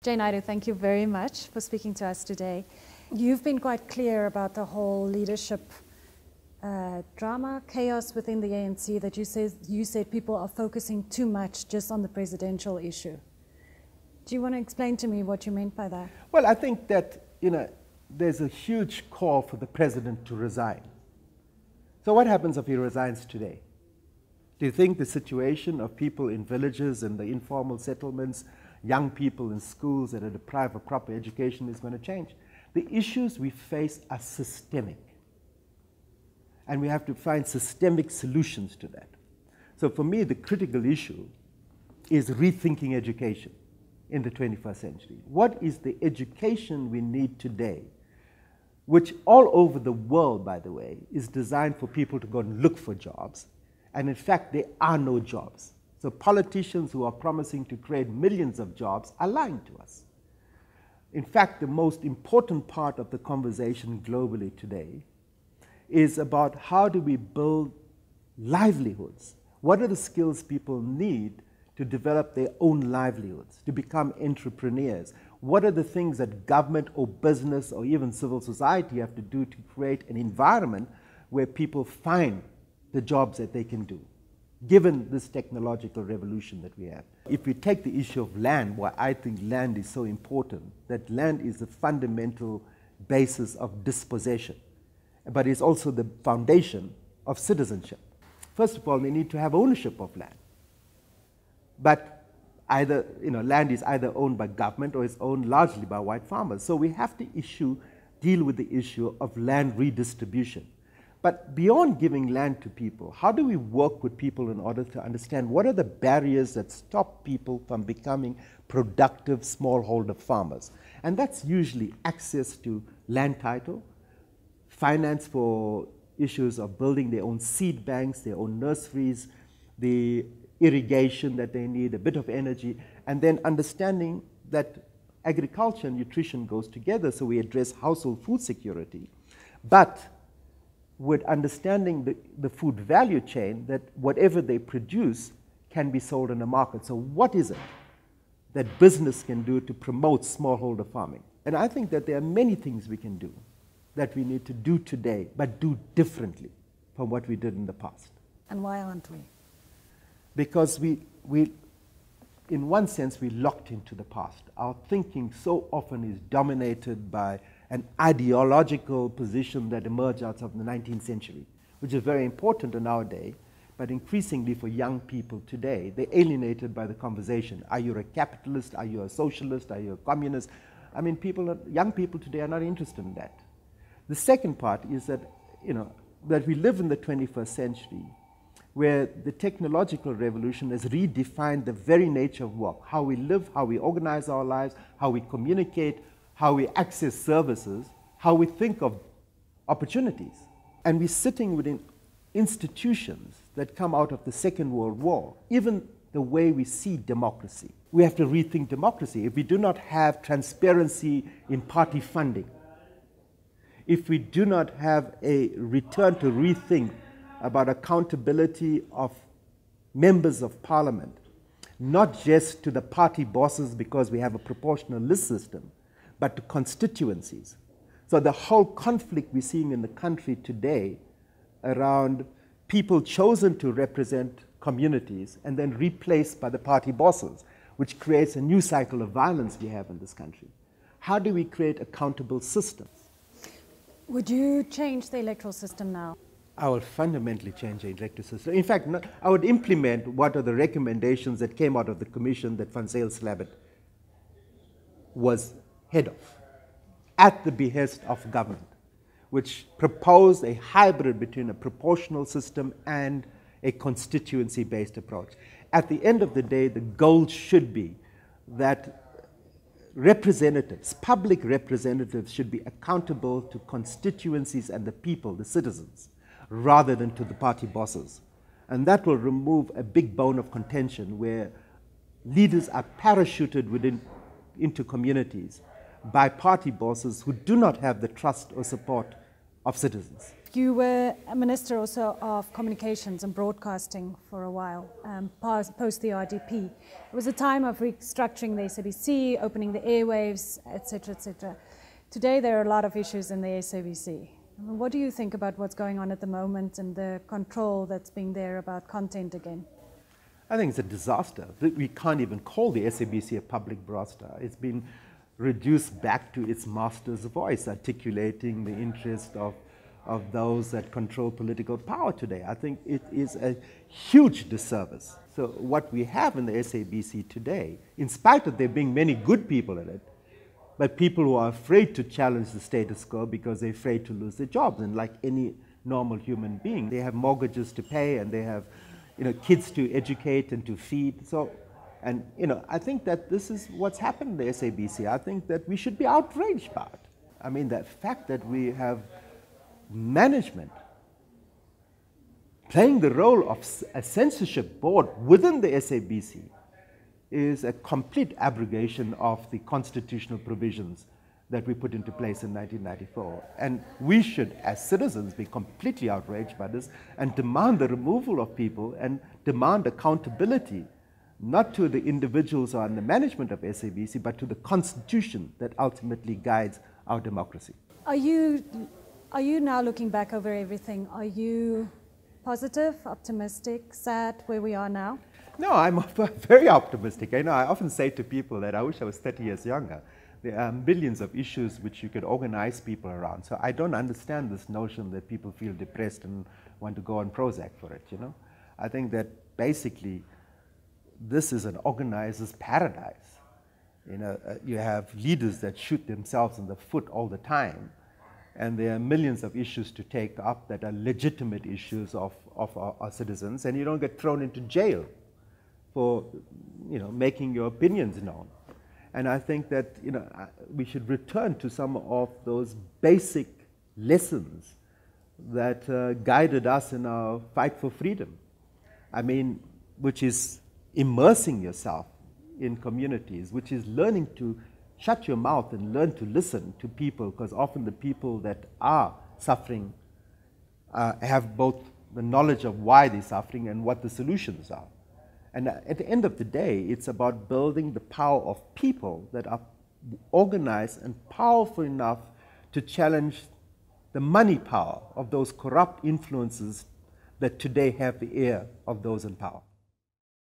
Jay Naidoo, thank you very much for speaking to us today. You've been quite clear about the whole leadership drama, chaos within the ANC, that you said people are focusing too much just on the presidential issue. Do you want to explain to me what you meant by that? Well, I think that, there's a huge call for the president to resign. So what happens if he resigns today? Do you think the situation of people in villages and the informal settlements, young people in schools that are deprived of proper education is going to change? The issues we face are systemic. And we have to find systemic solutions to that. So for me, the critical issue is rethinking education in the 21st century. What is the education we need today, which all over the world, by the way, is designed for people to go and look for jobs, and in fact, there are no jobs. So politicians who are promising to create millions of jobs are lying to us. In fact, the most important part of the conversation globally today is about how do we build livelihoods? What are the skills people need to develop their own livelihoods, to become entrepreneurs? What are the things that government or business or even civil society have to do to create an environment where people find the jobs that they can do, given this technological revolution that we have? If we take the issue of land, why I think land is so important, that land is the fundamental basis of dispossession, but it's also the foundation of citizenship. First of all, they need to have ownership of land. But either, land is either owned by government or is owned largely by white farmers. So we have to deal with the issue of land redistribution. But beyond giving land to people, how do we work with people in order to understand what are the barriers that stop people from becoming productive smallholder farmers? And that's usually access to land title, finance for issues of building their own seed banks, their own nurseries, the irrigation that they need, a bit of energy, and then understanding that agriculture and nutrition goes together, so we address household food security. But with understanding the food value chain, that whatever they produce can be sold in the market. So what is it that business can do to promote smallholder farming? And I think that there are many things we can do that we need to do today, but do differently from what we did in the past. And why aren't we? Because we, in one sense, we locked into the past. Our thinking so often is dominated by an ideological position that emerged out of the 19th century, which is very important in our day, but increasingly for young people today, they're alienated by the conversation. Are you a capitalist? Are you a socialist? Are you a communist? I mean, young people today are not interested in that. The second part is that, that we live in the 21st century, where the technological revolution has redefined the very nature of work, how we live, how we organize our lives, how we communicate, how we access services, how we think of opportunities. And we're sitting within institutions that come out of the Second World War, even the way we see democracy. We have to rethink democracy. If we do not have transparency in party funding, if we do not have a return to rethink about accountability of members of parliament, not just to the party bosses because we have a proportional list system, but to constituencies. So the whole conflict we're seeing in the country today around people chosen to represent communities and then replaced by the party bosses, which creates a new cycle of violence we have in this country. How do we create accountable systems? Would you change the electoral system now? I will fundamentally change the electoral system. In fact, I would implement what are the recommendations that came out of the commission that Van Zyl-Slabbert was head of, at the behest of government, which proposed a hybrid between a proportional system and a constituency-based approach. At the end of the day, the goal should be that representatives, public representatives, should be accountable to constituencies and the people, the citizens, rather than to the party bosses. And that will remove a big bone of contention where leaders are parachuted into communities by party bosses who do not have the trust or support of citizens. You were a minister also of communications and broadcasting for a while, post the RDP. It was a time of restructuring the SABC, opening the airwaves, etc., etc. Today there are a lot of issues in the SABC. What do you think about what's going on at the moment and the control that's being there about content again? I think it's a disaster. We can't even call the SABC a public broadcaster. It's been reduced back to its master's voice, articulating the interest of those that control political power today. I think it is a huge disservice. So what we have in the SABC today, in spite of there being many good people in it, but people who are afraid to challenge the status quo because they're afraid to lose their jobs. And like any normal human being, they have mortgages to pay and they have kids to educate and to feed. So, and I think that this is what's happened in the SABC. I think that we should be outraged by it. I mean, the fact that we have management playing the role of a censorship board within the SABC is a complete abrogation of the constitutional provisions that we put into place in 1994. And we should, as citizens, be completely outraged by this and demand the removal of people and demand accountability, not to the individuals or the management of SABC, but to the constitution that ultimately guides our democracy. Are you now looking back over everything? Are you positive, optimistic, sad where we are now? No, I'm very optimistic. I often say to people that I wish I was 30 years younger. There are millions of issues which you could organize people around. So I don't understand this notion that people feel depressed and want to go on Prozac for it, I think that basically this is an organizer's paradise. You have leaders that shoot themselves in the foot all the time. And there are millions of issues to take up that are legitimate issues of our citizens. And you don't get thrown into jail for making your opinions known. And I think that we should return to some of those basic lessons that guided us in our fight for freedom. I mean, which is immersing yourself in communities, which is learning to shut your mouth and learn to listen to people, because often the people that are suffering have both the knowledge of why they're suffering and what the solutions are. And at the end of the day, it's about building the power of people that are organized and powerful enough to challenge the money power of those corrupt influences that today have the ear of those in power.